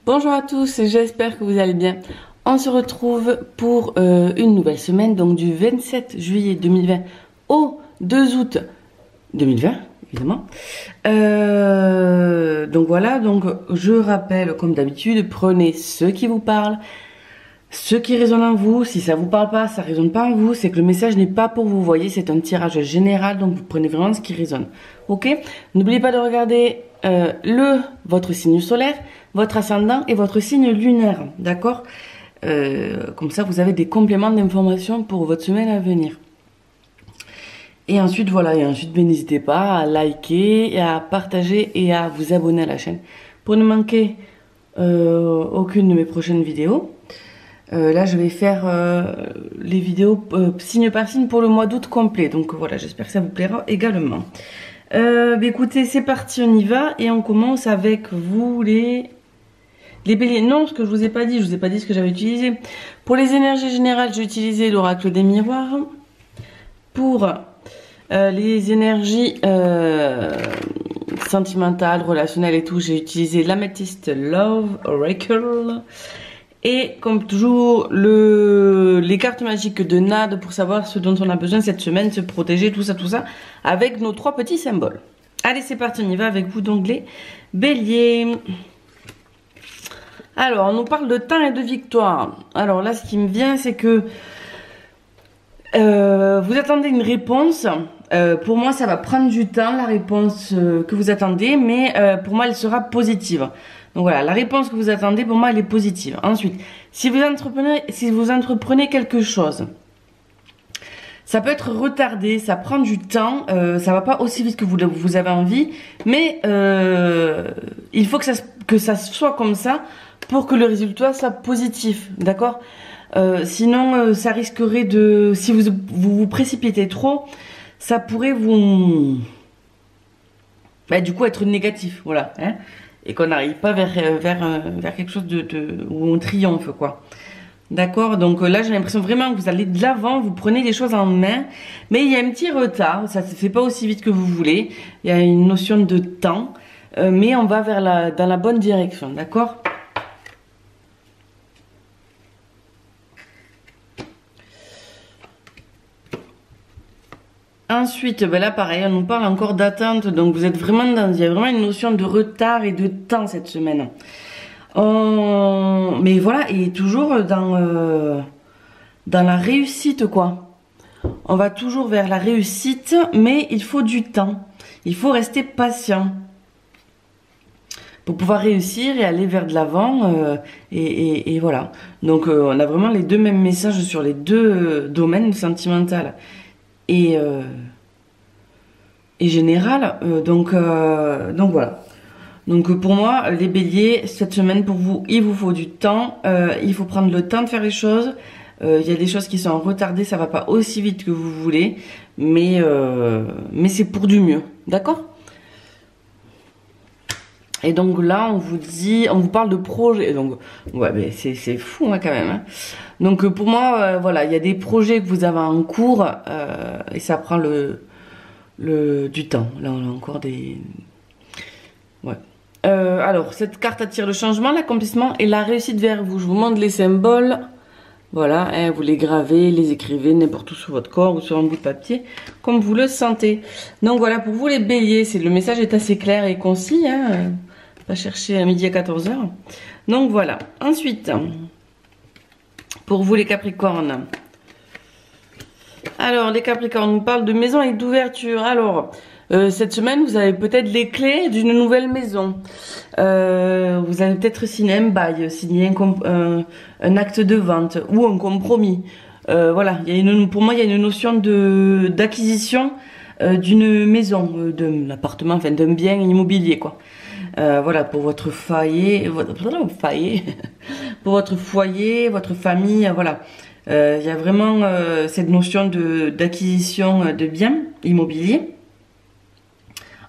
Bonjour à tous, j'espère que vous allez bien. On se retrouve pour une nouvelle semaine, donc du 27 juillet 2020 au 2 août 2020, évidemment. Donc voilà, donc je rappelle comme d'habitude, prenez ce qui vous parle, ce qui résonne en vous. Si ça vous parle pas, ça résonne pas en vous, c'est que le message n'est pas pour vous. Vous voyez, c'est un tirage général, donc vous prenez vraiment ce qui résonne. Ok? N'oubliez pas de regarder votre signe solaire, votre ascendant et votre signe lunaire, d'accord? Comme ça, vous avez des compléments d'informations pour votre semaine à venir. Et ensuite, voilà, n'hésitez pas à liker, et à partager et à vous abonner à la chaîne pour ne manquer aucune de mes prochaines vidéos. Là, je vais faire les vidéos signe par signe pour le mois d'août complet. Donc voilà, j'espère que ça vous plaira également. Écoutez, c'est parti, on y va. Et on commence avec vous, les béliers. Non, ce que je vous ai pas dit, ce que j'avais utilisé. Pour les énergies générales, j'ai utilisé l'oracle des miroirs. Pour les énergies sentimentales, relationnelles et tout, j'ai utilisé l'améthyste Love Oracle. Et comme toujours, les cartes magiques de Nad pour savoir ce dont on a besoin cette semaine, se protéger, tout ça, avec nos 3 petits symboles. Allez, c'est parti, on y va avec vous donc les béliers. Alors, on nous parle de temps et de victoire. Alors là, ce qui me vient, c'est que vous attendez une réponse. Pour moi, ça va prendre du temps, la réponse que vous attendez, mais pour moi, elle sera positive. Donc voilà, la réponse que vous attendez, pour moi, elle est positive. Ensuite, si vous entreprenez quelque chose, ça peut être retardé, ça prend du temps, ça va pas aussi vite que vous avez envie, mais il faut que ça soit comme ça pour que le résultat soit positif, d'accord? Sinon, ça risquerait de... Si vous précipitez trop, ça pourrait vous... du coup, être négatif, voilà, hein, et qu'on n'arrive pas vers quelque chose où on triomphe, quoi. D'accord? Donc là, j'ai l'impression vraiment que vous allez de l'avant, vous prenez les choses en main, mais il y a un petit retard, ça se fait pas aussi vite que vous voulez, il y a une notion de temps, mais on va dans la bonne direction, d'accord? Ensuite, là pareil, on nous parle encore d'attente, donc vous êtes vraiment il y a vraiment une notion de retard et de temps cette semaine. Mais voilà, et toujours dans la réussite, quoi. On va toujours vers la réussite, mais il faut du temps. Il faut rester patient pour pouvoir réussir et aller vers de l'avant. Et voilà. Donc on a vraiment les deux mêmes messages sur les deux domaines, sentimental et général. Donc voilà. Donc pour moi, les béliers, cette semaine pour vous, il vous faut du temps, il faut prendre le temps de faire les choses. Il y a des choses qui sont retardées, ça va pas aussi vite que vous voulez, mais c'est pour du mieux, d'accord? Et donc là, on vous parle de projet, donc ouais, mais c'est fou hein, quand même. Hein. Donc pour moi, voilà, il y a des projets que vous avez en cours et ça prend du temps. Là, on a encore des... Ouais. Alors, cette carte attire le changement, l'accomplissement et la réussite vers vous. Je vous montre les symboles. Voilà, hein, vous les gravez, les écrivez n'importe où sur votre corps ou sur un bout de papier, comme vous le sentez. Donc voilà, pour vous les béliers, le message est assez clair et concis. Hein, pas chercher à midi à 14 h. Donc voilà. Ensuite, pour vous les capricornes. Alors, les capricornes, on nous parle de maison et d'ouverture. Alors... cette semaine, vous avez peut-être les clés d'une nouvelle maison. Vous avez peut-être signé un bail, signé un acte de vente ou un compromis. Voilà, pour moi, il y a une notion d'acquisition d'une maison, d'un appartement, enfin d'un bien immobilier, quoi. Voilà, pour votre foyer, pour votre foyer, votre famille, voilà. Il y a vraiment cette notion d'acquisition de biens immobiliers.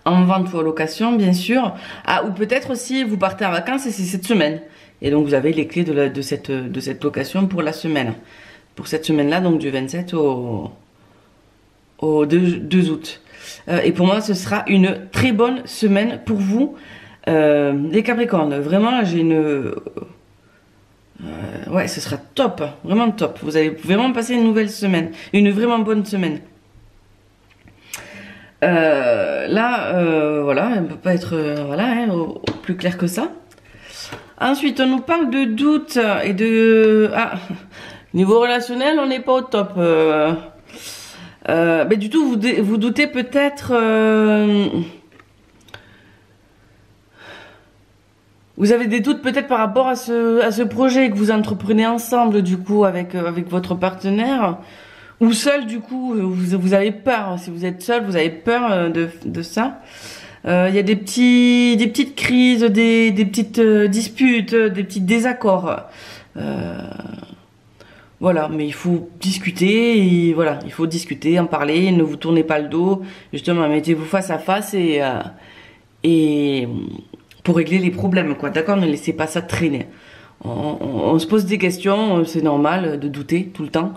En vente ou en location, bien sûr. Ah, ou peut-être aussi, vous partez en vacances et c'est cette semaine. Et donc, vous avez les clés de cette location pour la semaine. Pour cette semaine-là, donc du 27 au 2 août. Et pour moi, ce sera une très bonne semaine pour vous. Les Capricornes, vraiment là j'ai une... ouais, ce sera top, vraiment top. Vous allez vraiment passer une nouvelle semaine, une vraiment bonne semaine. Là, voilà, elle ne peut pas être voilà, hein, au plus clair que ça. Ensuite, on nous parle de doute et de... Ah, niveau relationnel, on n'est pas au top. Mais du tout, vous doutez peut-être... vous avez des doutes peut-être par rapport à ce projet que vous entreprenez ensemble, du coup, avec votre partenaire. Ou seul, du coup, vous avez peur. Si vous êtes seul, vous avez peur de ça. Il y a des petites crises, des petites disputes, des petits désaccords. Voilà, mais il faut discuter, et voilà, il faut discuter, en parler, ne vous tournez pas le dos, justement, mettez-vous face à face et pour régler les problèmes, quoi, d'accord? Ne laissez pas ça traîner. On se pose des questions, c'est normal de douter tout le temps,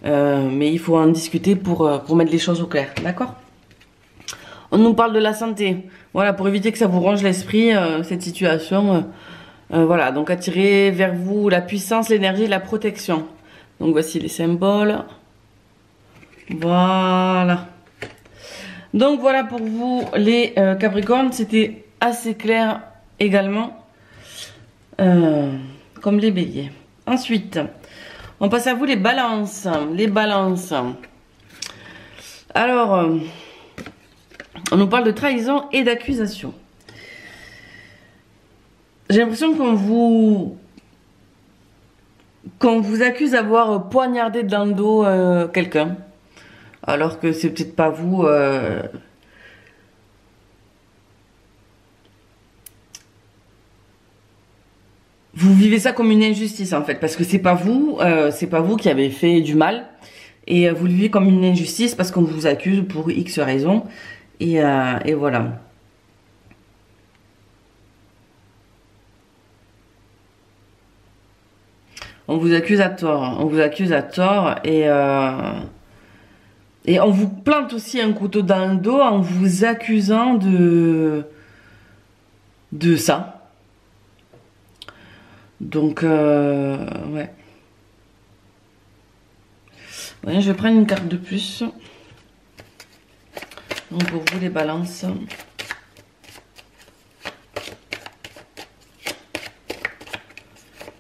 mais il faut en discuter pour mettre les choses au clair, d'accord? On nous parle de la santé, voilà, pour éviter que ça vous ronge l'esprit, cette situation, voilà, donc attirez vers vous la puissance, l'énergie, la protection. Donc voici les symboles. Voilà. Donc voilà pour vous les Capricornes. C'était assez clair également. Comme les béliers. Ensuite, on passe à vous les balances. Les balances. Alors, on nous parle de trahison et d'accusation. J'ai l'impression qu'on vous accuse d'avoir poignardé dans le dos quelqu'un, alors que c'est peut-être pas vous. Vous vivez ça comme une injustice en fait, parce que c'est pas vous qui avez fait du mal, et vous le vivez comme une injustice parce qu'on vous accuse pour X raisons, et voilà. On vous accuse à tort, et on vous plante aussi un couteau dans le dos en vous accusant de ça. Donc, ouais. Ouais, je vais prendre une carte de plus. Donc pour vous les balances.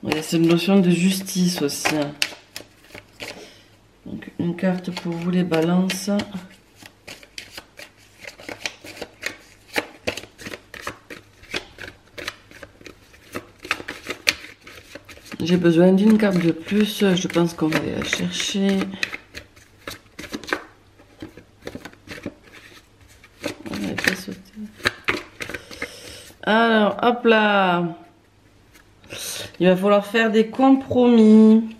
Il y a cette notion de justice aussi. Donc une carte pour vous les balances. J'ai besoin d'une carte de plus. Je pense qu'on va aller la chercher. On va pas sauter. Alors, hop là. Il va falloir faire des compromis.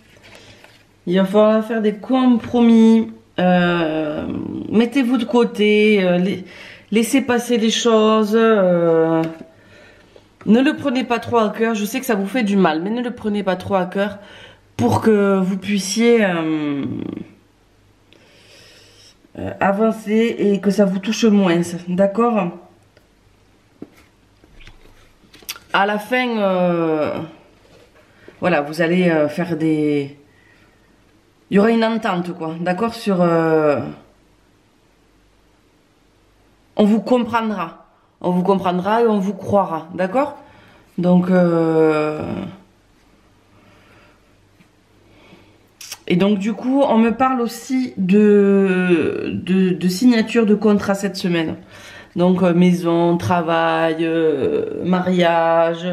Mettez-vous de côté. Laissez passer les choses. Ne le prenez pas trop à cœur. Je sais que ça vous fait du mal, mais ne le prenez pas trop à cœur pour que vous puissiez avancer et que ça vous touche moins. D'accord? À la fin... voilà, vous allez faire des... Il y aura une entente, quoi. D'accord? Sur... on vous comprendra. On vous comprendra et on vous croira. D'accord? Donc... Et donc, du coup, on me parle aussi de signature de contrat cette semaine. Donc, maison, travail, mariage...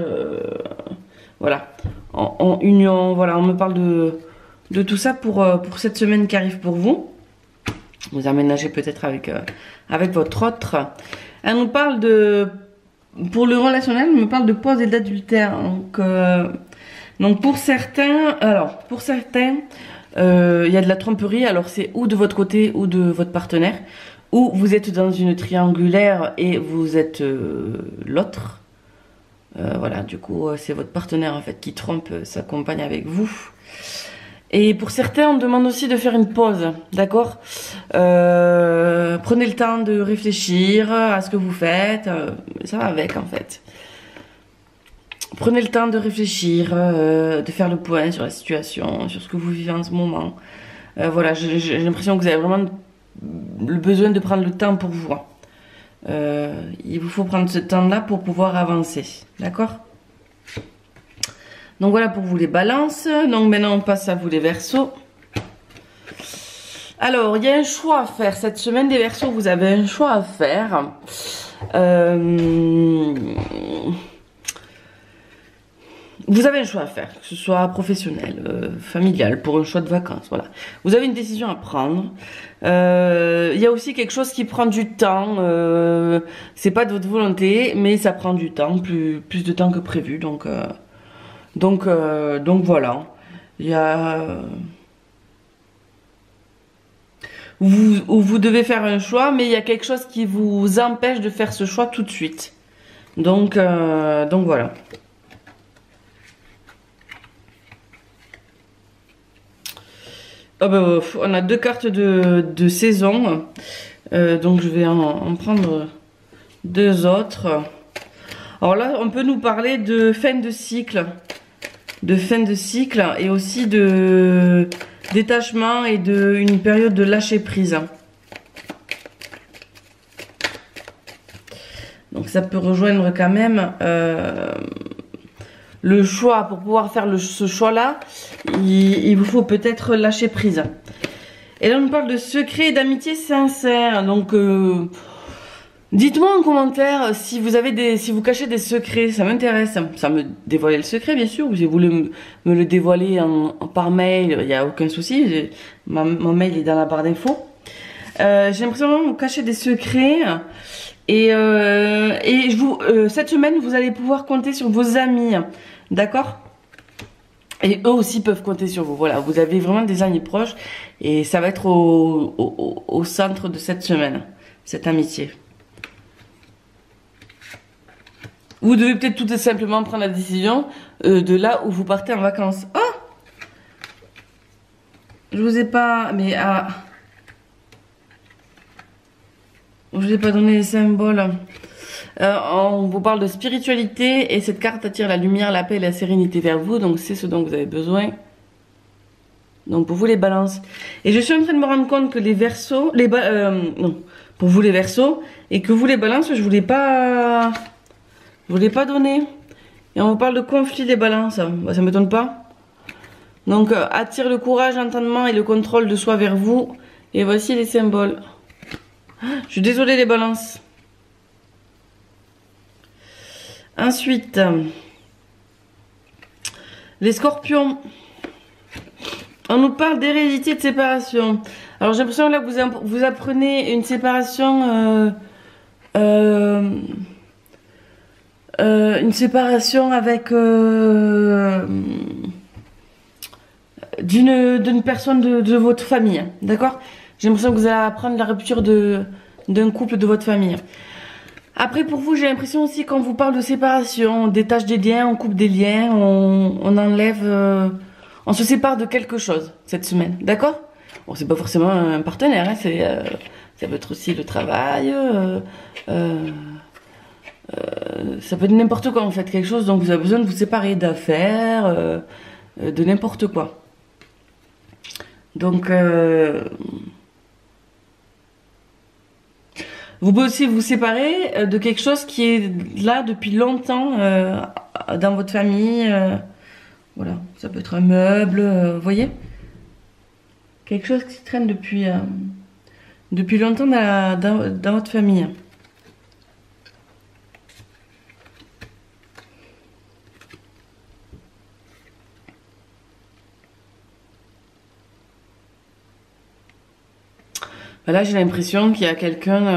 voilà. En union, voilà, on me parle de tout ça pour cette semaine qui arrive pour vous. Vous aménagez peut-être avec votre autre. Elle nous parle pour le relationnel, elle me parle de pause et d'adultère. Donc pour certains, il y a de la tromperie, alors c'est ou de votre côté ou de votre partenaire, ou vous êtes dans une triangulaire et vous êtes l'autre. Voilà, du coup, c'est votre partenaire en fait qui trompe sa compagne avec vous. Et pour certains, on demande aussi de faire une pause, d'accord? Prenez le temps de réfléchir à ce que vous faites. Ça va avec en fait. Prenez le temps de réfléchir, de faire le point sur la situation, sur ce que vous vivez en ce moment. Voilà, j'ai l'impression que vous avez vraiment le besoin de prendre le temps pour vous. Il vous faut prendre ce temps-là pour pouvoir avancer. D'accord? Donc voilà pour vous les balances. Donc maintenant on passe à vous les verseaux. Alors il y a un choix à faire. Cette semaine des verseaux, vous avez un choix à faire. Vous avez un choix à faire, que ce soit professionnel, familial, pour un choix de vacances, voilà. Vous avez une décision à prendre. Il y a aussi quelque chose qui prend du temps. C'est pas de votre volonté, mais ça prend du temps, plus de temps que prévu. Donc voilà. Il y a vous devez faire un choix, mais il y a quelque chose qui vous empêche de faire ce choix tout de suite. Donc voilà. Oh ben, on a deux cartes de saison, donc je vais en prendre deux autres. Alors là, on peut nous parler de fin de cycle, et aussi de détachement et une période de lâcher prise. Donc ça peut rejoindre quand même le choix. Pour pouvoir faire ce choix-là, il vous faut peut-être lâcher prise. Et là, on nous parle de secrets et d'amitié sincère. Donc, dites-moi en commentaire si vous cachez des secrets. Ça m'intéresse. Ça me dévoiler le secret, bien sûr. Si vous voulez me le dévoiler par mail, il n'y a aucun souci. Mon mail est dans la barre d'infos. J'ai l'impression vraiment de vous cacher des secrets. Et cette semaine, vous allez pouvoir compter sur vos amis. D'accord? Et eux aussi peuvent compter sur vous. Voilà, vous avez vraiment des amis proches. Et ça va être au centre de cette semaine, cette amitié. Vous devez peut-être tout simplement prendre la décision de là où vous partez en vacances. Oh! Je vous ai pas... Mais je vous ai pas donné les symboles. On vous parle de spiritualité et cette carte attire la lumière, la paix et la sérénité vers vous. Donc c'est ce dont vous avez besoin. Donc pour vous les balances. Et je suis en train de me rendre compte que les verseaux... non, pour vous les verseaux. Et que vous les balances, je vous l'ai pas donné. Et on vous parle de conflit des balances. Bah, ça m'étonne pas. Donc attire le courage, l'entendement et le contrôle de soi vers vous. Et voici les symboles. Je suis désolée les balances. Ensuite, les scorpions. On nous parle d'hérédité de séparation. Alors j'ai l'impression là que vous apprenez une séparation, avec d'une personne de votre famille, d'accord? J'ai l'impression que vous allez apprendre la rupture d'un couple de votre famille. Après, pour vous, j'ai l'impression aussi quand on vous parle de séparation, on détache des liens, on coupe des liens, on enlève... on se sépare de quelque chose cette semaine, d'accord? Bon, c'est pas forcément un partenaire, hein, ça peut être aussi le travail, ça peut être n'importe quoi en fait, quelque chose dont vous avez besoin de vous séparer, d'affaires, de n'importe quoi. Donc... vous pouvez aussi vous séparer de quelque chose qui est là depuis longtemps dans votre famille. Voilà, ça peut être un meuble, vous voyez? Quelque chose qui traîne depuis longtemps dans votre famille. Là, j'ai l'impression qu'il y a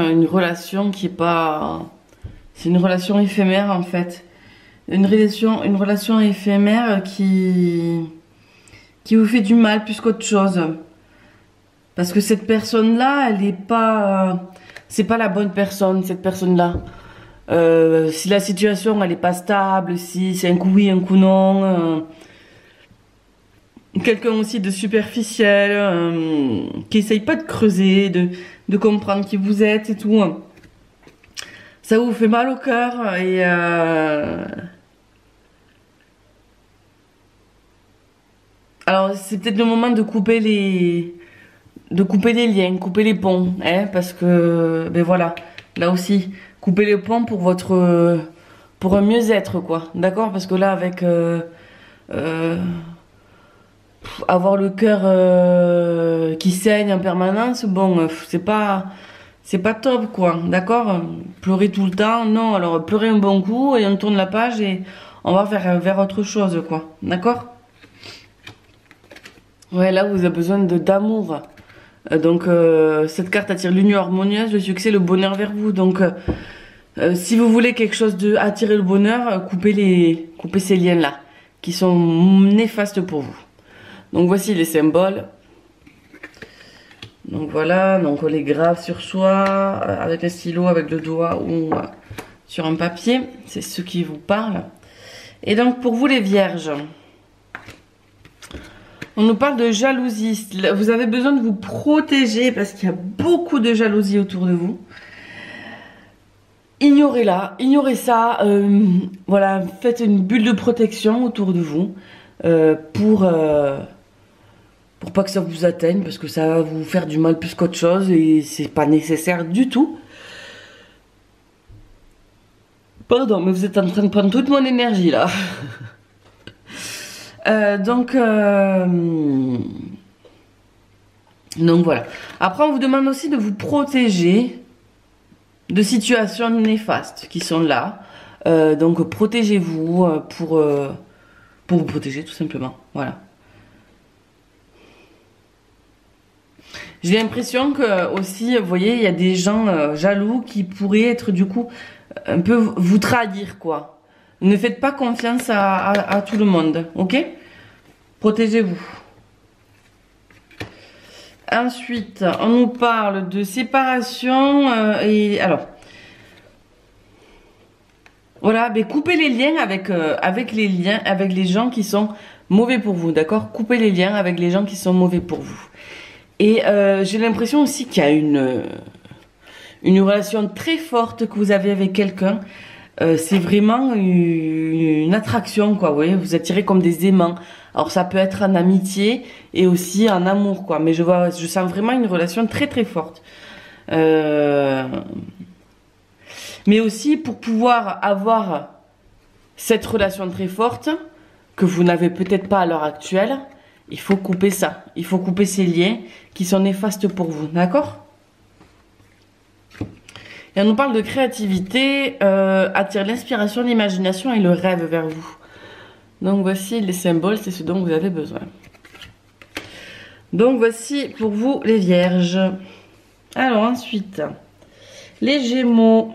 une relation qui est pas... C'est une relation éphémère, en fait. Une relation éphémère qui vous fait du mal plus qu'autre chose. Parce que cette personne-là, elle est pas... c'est pas la bonne personne, cette personne-là. Si la situation, elle est pas stable, si c'est un coup oui, un coup non... quelqu'un aussi de superficiel, qui essaye pas de creuser, de comprendre qui vous êtes et tout. Ça vous fait mal au cœur et Alors c'est peut-être le moment de couper les liens, couper les ponts, hein, parce que ben voilà, là aussi, couper les ponts pour votre pour un mieux-être quoi, d'accord? Parce que là avec avoir le cœur qui saigne en permanence, bon, c'est pas top quoi, d'accord? Pleurer tout le temps, non, alors pleurer un bon coup et on tourne la page et on va vers autre chose quoi, d'accord? Ouais, là vous avez besoin d'amour. Donc cette carte attire l'union harmonieuse, le succès, le bonheur vers vous. Donc si vous voulez quelque chose de attirer le bonheur, coupez ces liens là qui sont néfastes pour vous. Donc voici les symboles. Donc voilà, donc on les grave sur soi avec un stylo, avec le doigt ou sur un papier. C'est ce qui vous parle. Et donc pour vous les vierges, on nous parle de jalousie. Vous avez besoin de vous protéger parce qu'il y a beaucoup de jalousie autour de vous. Ignorez-la, ignorez ça. Voilà, faites une bulle de protection autour de vous pour pas que ça vous atteigne parce que ça va vous faire du mal plus qu'autre chose et c'est pas nécessaire du tout. Pardon, mais vous êtes en train de prendre toute mon énergie là. Donc voilà. Après, on vous demande aussi de vous protéger de situations néfastes qui sont là. Donc protégez-vous pour vous protéger tout simplement. Voilà. J'ai l'impression que aussi, vous voyez, il y a des gens jaloux qui pourraient être du coup un peu vous trahir quoi. Ne faites pas confiance à tout le monde, ok? Protégez-vous. Ensuite, on nous parle de séparation et alors, voilà, ben coupez les liens avec les gens qui sont mauvais pour vous, d'accord? Coupez les liens avec les gens qui sont mauvais pour vous. Et j'ai l'impression aussi qu'il y a une relation très forte que vous avez avec quelqu'un. C'est vraiment une attraction, quoi, vous voyez, vous attirez comme des aimants. Alors ça peut être en amitié et aussi en amour, quoi. Mais je sens vraiment une relation très très forte. Mais aussi pour pouvoir avoir cette relation très forte, que vous n'avez peut-être pas à l'heure actuelle, il faut couper ça. Il faut couper ces liens qui sont néfastes pour vous, d'accord ? Et on nous parle de créativité, attire l'inspiration, l'imagination et le rêve vers vous. Donc voici les symboles, c'est ce dont vous avez besoin. Donc voici pour vous les vierges. Alors ensuite, les gémeaux.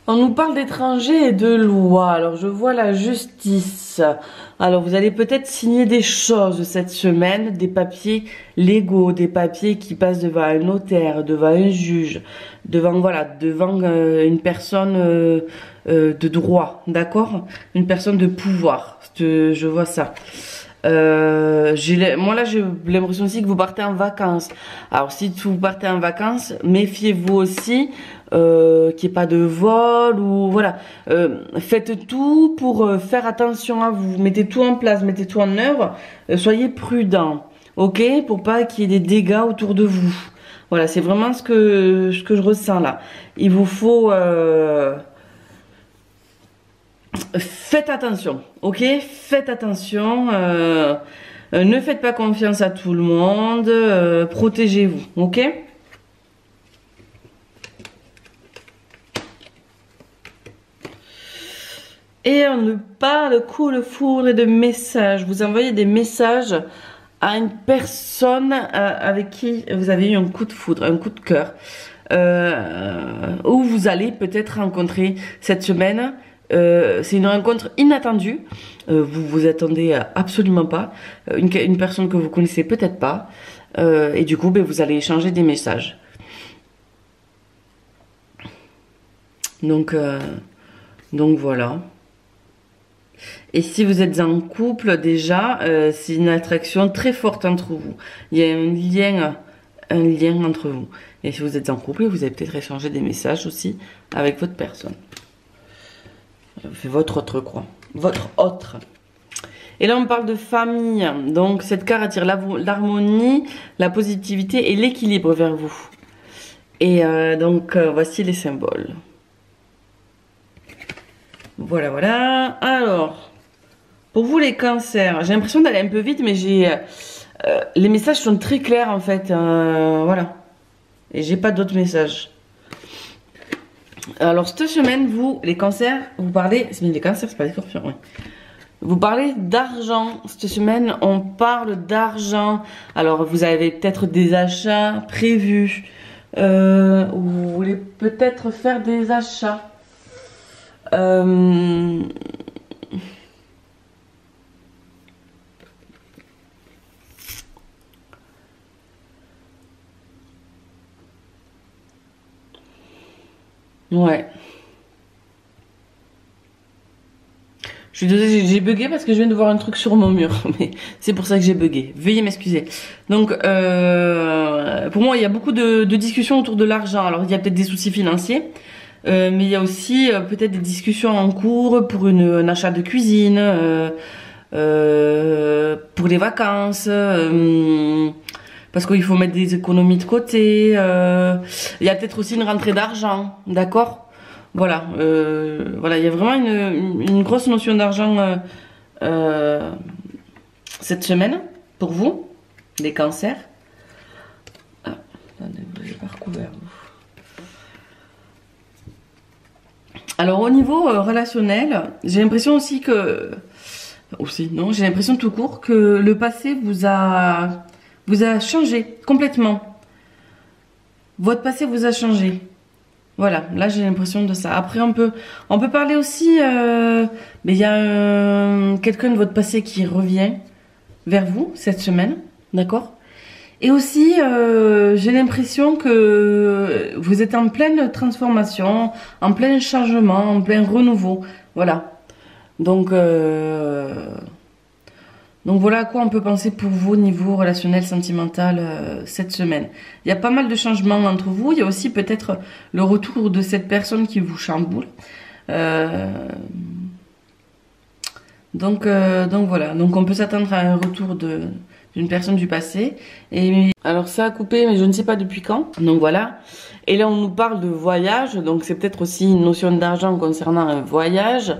On nous parle d'étrangers et de loi. Alors je vois la justice. Alors vous allez peut-être signer des choses cette semaine, des papiers légaux, des papiers qui passent devant un notaire, devant un juge, devant une personne de droit, d'accord? Une personne de pouvoir. Je vois ça. Moi là j'ai l'impression aussi que vous partez en vacances. Alors si vous partez en vacances, méfiez-vous aussi qu'il n'y ait pas de vol ou voilà. Faites tout pour faire attention à vous. Mettez tout en place, mettez tout en œuvre. Soyez prudent, ok, pour pas qu'il y ait des dégâts autour de vous. Voilà, c'est vraiment ce que je ressens là. Il vous faut faites attention, ok? Faites attention. Ne faites pas confiance à tout le monde. Protégez-vous, ok? Et on ne parle coup de foudre et de messages. Vous envoyez des messages à une personne avec qui vous avez eu un coup de foudre, un coup de cœur. Où vous allez peut-être rencontrer cette semaine. C'est une rencontre inattendue. Vous vous attendez absolument pas. Une personne que vous connaissez peut-être pas. Et du coup, vous allez échanger des messages. Donc voilà. Et si vous êtes en couple déjà, c'est une attraction très forte entre vous. Il y a un lien entre vous. Et si vous êtes en couple, vous allez peut-être échanger des messages aussi avec votre personne. C'est votre autre croix. votre autre. Et là, on parle de famille. Donc, cette carte attire l'harmonie, la positivité et l'équilibre vers vous. Et voici les symboles. Voilà, voilà. Alors, pour vous les cancers, j'ai l'impression d'aller un peu vite, mais les messages sont très clairs en fait. Voilà. Et j'ai pas d'autres messages. Alors, cette semaine, vous, les cancers, vous parlez... Les cancers, c'est pas les scorpions, oui. Vous parlez d'argent. Cette semaine, on parle d'argent. Alors, vous avez peut-être des achats prévus. Vous voulez peut-être faire des achats. Ouais. Je suis désolée, j'ai bugué parce que je viens de voir un truc sur mon mur, mais c'est pour ça que j'ai bugué. Veuillez m'excuser. Donc, pour moi, il y a beaucoup de discussions autour de l'argent. Alors, il y a peut-être des soucis financiers, mais il y a aussi peut-être des discussions en cours pour un achat de cuisine, pour les vacances, parce qu'il faut mettre des économies de côté. Il y a peut-être aussi une rentrée d'argent, d'accord ? Voilà, voilà, il y a vraiment une grosse notion d'argent cette semaine pour vous, les cancers. Ah, attendez, je vais pas recouvert. Alors au niveau relationnel, j'ai l'impression aussi que non, j'ai l'impression tout court que le passé vous a changé complètement. Votre passé vous a changé. Voilà, là j'ai l'impression de ça. Après on peut parler aussi, mais il y a quelqu'un de votre passé qui revient vers vous cette semaine, d'accord? Et aussi j'ai l'impression que vous êtes en pleine transformation, en plein changement, en plein renouveau, voilà. Donc voilà à quoi on peut penser pour vous au niveau relationnel, sentimental cette semaine. Il y a pas mal de changements entre vous. Il y a aussi peut-être le retour de cette personne qui vous chamboule. Donc voilà. Donc on peut s'attendre à un retour d'une personne du passé. Et alors ça a coupé, mais je ne sais pas depuis quand. Donc voilà. Et là on nous parle de voyage. Donc c'est peut-être aussi une notion d'argent concernant un voyage.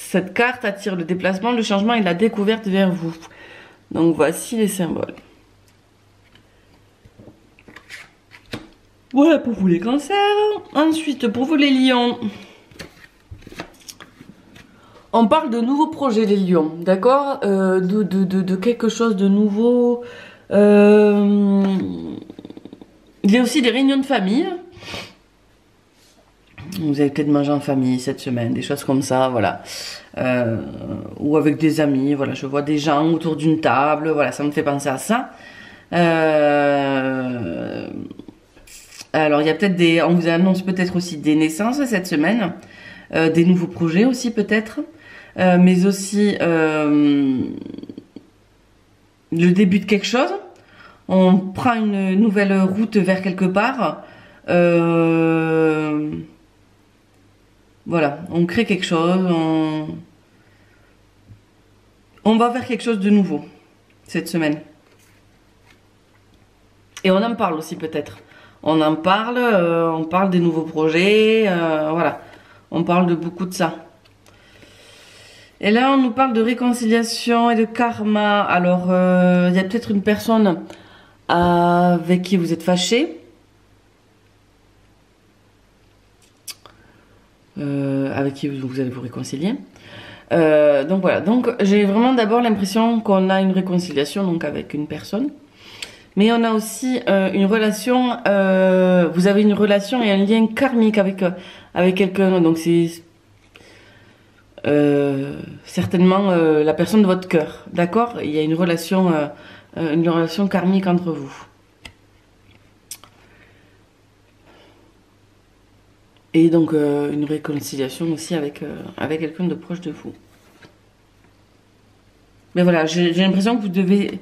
Cette carte attire le déplacement, le changement et la découverte vers vous. Donc voici les symboles. Voilà pour vous les cancers. Ensuite, pour vous les lions. On parle de nouveaux projets les lions, d'accord, de quelque chose de nouveau. Il y a aussi des réunions de famille. Vous avez peut-être mangé en famille cette semaine, des choses comme ça, voilà. Ou avec des amis, voilà. Je vois des gens autour d'une table, voilà, ça me fait penser à ça. Alors, il y a peut-être on vous annonce peut-être aussi des naissances cette semaine, des nouveaux projets aussi peut-être, mais aussi le début de quelque chose. On prend une nouvelle route vers quelque part. Voilà, on crée quelque chose, on va faire quelque chose de nouveau cette semaine. Et on en parle aussi peut-être. On en parle, on parle des nouveaux projets, voilà. On parle de beaucoup de ça. Et là, on nous parle de réconciliation et de karma. Alors, il y a peut-être une personne avec qui vous êtes fâché. Avec qui vous allez vous réconcilier. Donc voilà, donc j'ai vraiment d'abord l'impression qu'on a une réconciliation donc avec une personne, mais on a aussi une relation, vous avez une relation et un lien karmique avec quelqu'un, donc c'est certainement la personne de votre cœur, d'accord? Il y a une relation karmique entre vous. Et donc une réconciliation aussi avec quelqu'un de proche de vous. Mais voilà, j'ai l'impression que vous devez...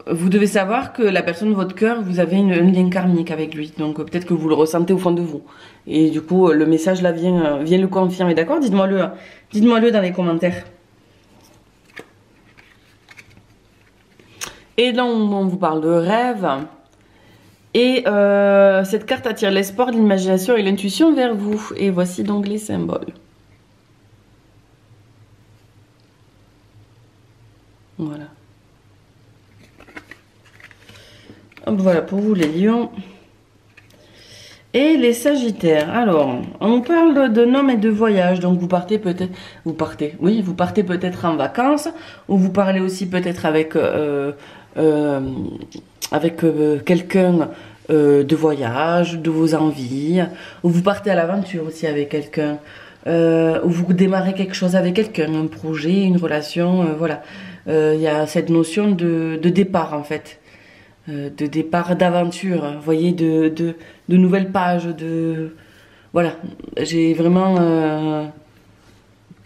vous devez savoir que la personne de votre cœur, vous avez un lien karmique avec lui. Donc peut-être que vous le ressentez au fond de vous. Et du coup, le message là vient le confirmer. D'accord? Dites-moi-le dans les commentaires. Et là, on vous parle de rêve. Et cette carte attire l'espoir, l'imagination et l'intuition vers vous. Et voici donc les symboles. Voilà. Voilà pour vous les lions. Et les sagittaires. Alors, on parle de noms et de voyage. Donc vous partez peut-être... Vous partez peut-être en vacances. Ou vous parlez aussi peut-être avec quelqu'un de voyage, de vos envies. Ou vous partez à l'aventure aussi avec quelqu'un. Ou vous démarrez quelque chose avec quelqu'un. Un projet, une relation, voilà. Il y a cette notion de départ en fait. De départ, d'aventure, vous voyez, de nouvelles pages, voilà, j'ai vraiment,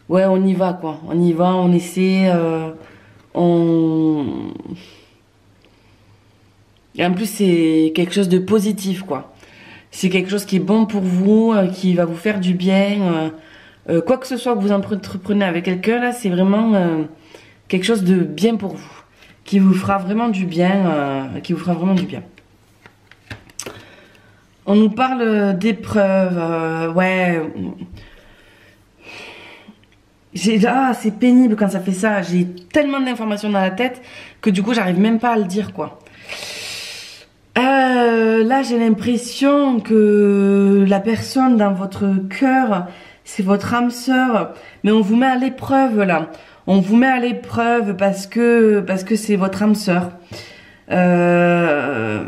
ouais, on y va, quoi, on y va, on essaie, et en plus, c'est quelque chose de positif, quoi, c'est quelque chose qui est bon pour vous, qui va vous faire du bien, quoi que ce soit que vous entreprenez avec quelqu'un, là, c'est vraiment quelque chose de bien pour vous. Qui vous fera vraiment du bien, On nous parle d'épreuves, ouais. C'est pénible quand ça fait ça. J'ai tellement d'informations dans la tête que du coup, j'arrive même pas à le dire, quoi. Là, j'ai l'impression que la personne dans votre cœur, c'est votre âme sœur, mais on vous met à l'épreuve, là. On vous met à l'épreuve parce que c'est votre âme sœur. Mais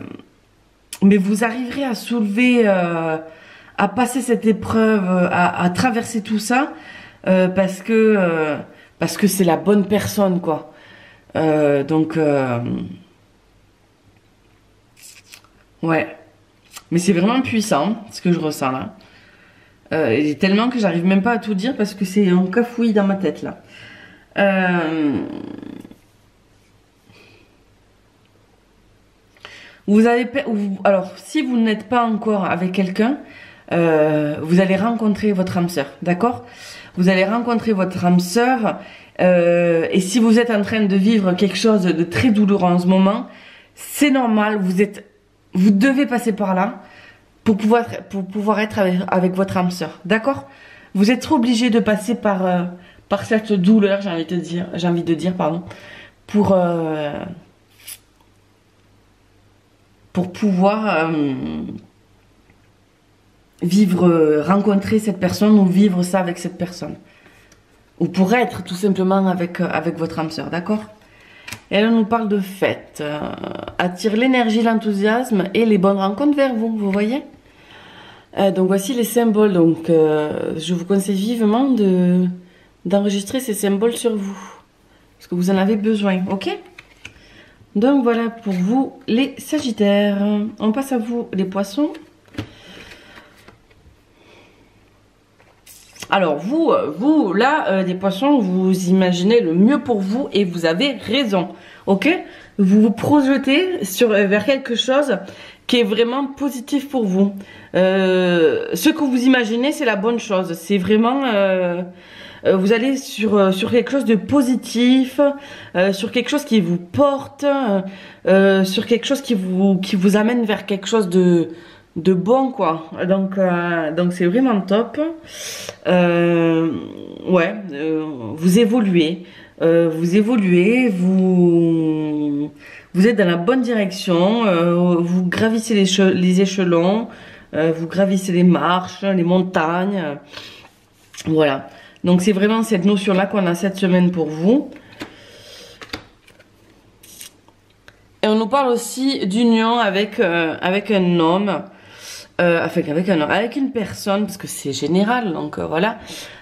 vous arriverez à soulever, à passer cette épreuve, à traverser tout ça, parce que c'est la bonne personne, quoi. Ouais. Mais c'est vraiment puissant, ce que je ressens là. Et tellement que j'arrive même pas à tout dire parce que c'est un cafouillis dans ma tête là. Alors, si vous n'êtes pas encore avec quelqu'un, vous allez rencontrer votre âme sœur, d'accord? Vous allez rencontrer votre âme sœur, et si vous êtes en train de vivre quelque chose de très douloureux en ce moment, c'est normal, vous devez passer par là pour pouvoir être avec votre âme sœur, d'accord? Vous êtes obligé de passer par cette douleur, j'ai envie de dire, pardon, pour pouvoir rencontrer cette personne ou vivre ça avec cette personne. Ou pour être tout simplement avec votre âme sœur, d'accord? Et là, on nous parle de fête. Attire l'énergie, l'enthousiasme et les bonnes rencontres vers vous, vous voyez? Donc voici les symboles. Donc je vous conseille vivement d'enregistrer ces symboles sur vous. Parce que vous en avez besoin, ok? Donc voilà pour vous les sagittaires. On passe à vous les poissons. Alors vous là, les poissons, vous imaginez le mieux pour vous et vous avez raison, ok? Vous vous projetez vers quelque chose qui est vraiment positif pour vous. Ce que vous imaginez, c'est la bonne chose. C'est vraiment... vous allez sur quelque chose de positif, sur quelque chose qui vous porte, sur quelque chose qui vous amène vers quelque chose de bon, quoi. Donc c'est vraiment top. Ouais, vous évoluez, vous êtes dans la bonne direction, vous gravissez les échelons, vous gravissez les marches, les montagnes, voilà. Donc c'est vraiment cette notion-là qu'on a cette semaine pour vous. Et on nous parle aussi d'union avec un homme, avec une personne, parce que c'est général, donc voilà,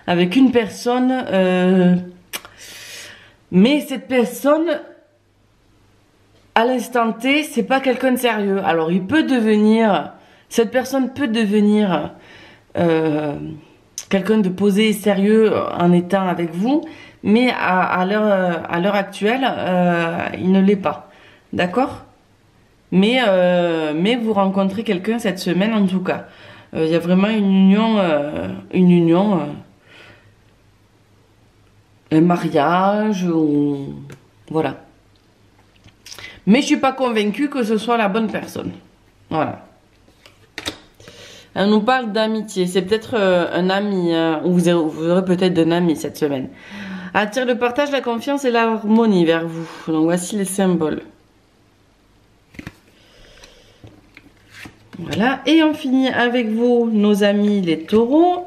avec une personne, mais cette personne, à l'instant T, c'est pas quelqu'un de sérieux. Alors cette personne peut devenir quelqu'un de posé et sérieux en étant avec vous, mais à l'heure actuelle, il ne l'est pas. d'accord? Mais vous rencontrez quelqu'un cette semaine en tout cas. Il y a vraiment une union, un mariage, ou voilà. Mais je suis pas convaincue que ce soit la bonne personne. Voilà. Elle nous parle d'amitié. C'est peut-être un ami, ou vous aurez peut-être un ami cette semaine. Attire le partage, la confiance et l'harmonie vers vous. Donc voici les symboles. Voilà. Et on finit avec vous, nos amis les taureaux.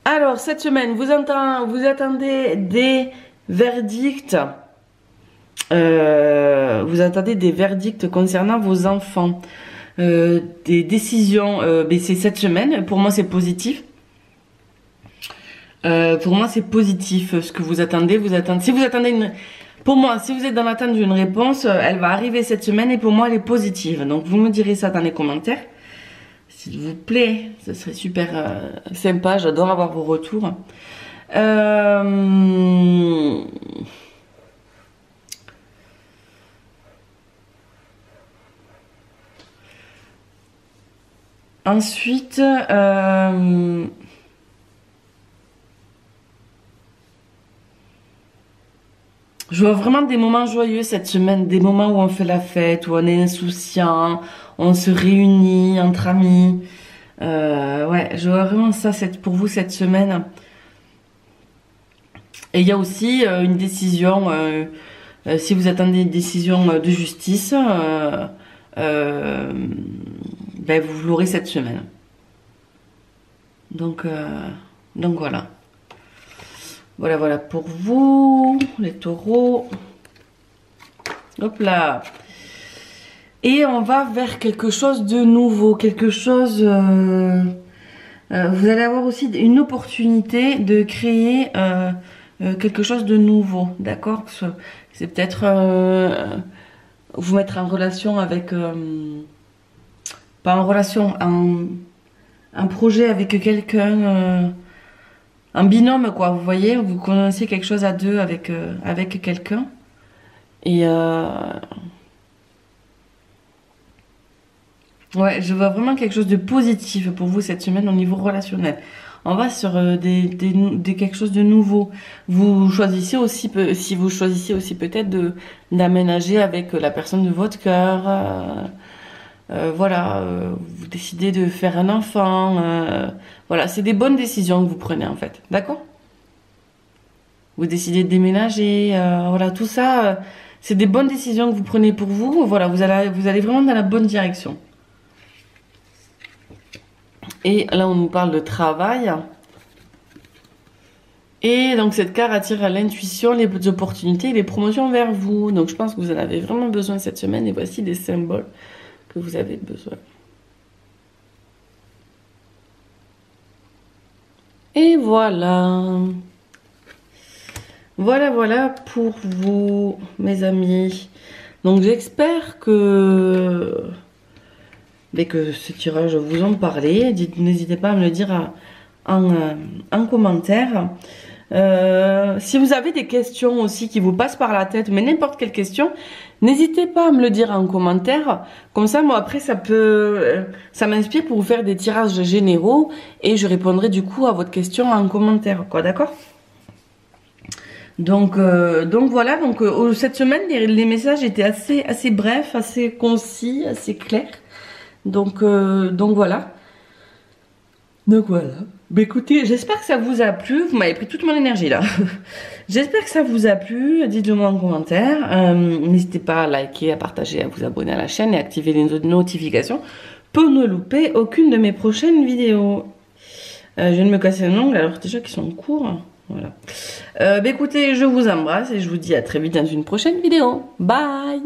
Alors, cette semaine, vous attendez des verdicts. Vous attendez des verdicts concernant vos enfants. Des décisions. Mais c'est cette semaine. Pour moi, c'est positif. Pour moi, c'est positif ce que vous attendez. Si vous attendez pour moi, si vous êtes dans l'attente d'une réponse, elle va arriver cette semaine et pour moi, elle est positive. Donc, vous me direz ça dans les commentaires. S'il vous plaît, ce serait super sympa. J'adore avoir vos retours. Ensuite, je vois vraiment des moments joyeux cette semaine, des moments où on fait la fête, où on est insouciant, on se réunit entre amis. Ouais, je vois vraiment ça pour vous cette semaine. Et il y a aussi une décision, si vous attendez une décision de justice, ben vous l'aurez cette semaine. Donc voilà. Voilà pour vous, les taureaux. Hop là. Et on va vers quelque chose de nouveau, quelque chose... vous allez avoir aussi une opportunité de créer quelque chose de nouveau, d'accord? C'est peut-être vous mettre en relation avec... pas en relation, un projet avec quelqu'un... un binôme, quoi, vous voyez, vous connaissez quelque chose à deux avec quelqu'un. Et ouais, je vois vraiment quelque chose de positif pour vous cette semaine au niveau relationnel. On va sur quelque chose de nouveau. Vous choisissez aussi, si vous choisissez aussi peut-être d'aménager avec la personne de votre cœur. Voilà, vous décidez de faire un enfant. Voilà, c'est des bonnes décisions que vous prenez en fait, d'accord? Vous décidez de déménager, voilà, tout ça, c'est des bonnes décisions que vous prenez pour vous. Voilà, vous allez vraiment dans la bonne direction. Et là, on nous parle de travail. Et donc, cette carte attire à l'intuition, les opportunités et les promotions vers vous. Donc, je pense que vous en avez vraiment besoin cette semaine. Et voici des symboles que vous avez besoin. Et voilà. Voilà pour vous, mes amis. Donc, j'espère que ce tirage vous en parlez. N'hésitez pas à me le dire en commentaire. Si vous avez des questions aussi qui vous passent par la tête, mais n'importe quelle question, n'hésitez pas à me le dire en commentaire. Comme ça, moi après, ça m'inspire pour vous faire des tirages généraux et je répondrai du coup à votre question en commentaire, quoi, d'accord? Donc voilà. Donc cette semaine, les messages étaient assez brefs, assez concis, assez clairs. Donc voilà. Donc voilà. Bah écoutez, j'espère que ça vous a plu. Vous m'avez pris toute mon énergie là. J'espère que ça vous a plu. Dites-le moi en commentaire. N'hésitez pas à liker, à partager, à vous abonner à la chaîne et activer les notifications pour ne louper aucune de mes prochaines vidéos. Je viens de me casser un ongle alors déjà qu'ils sont courts. Voilà. Bah écoutez, je vous embrasse et je vous dis à très vite dans une prochaine vidéo. Bye!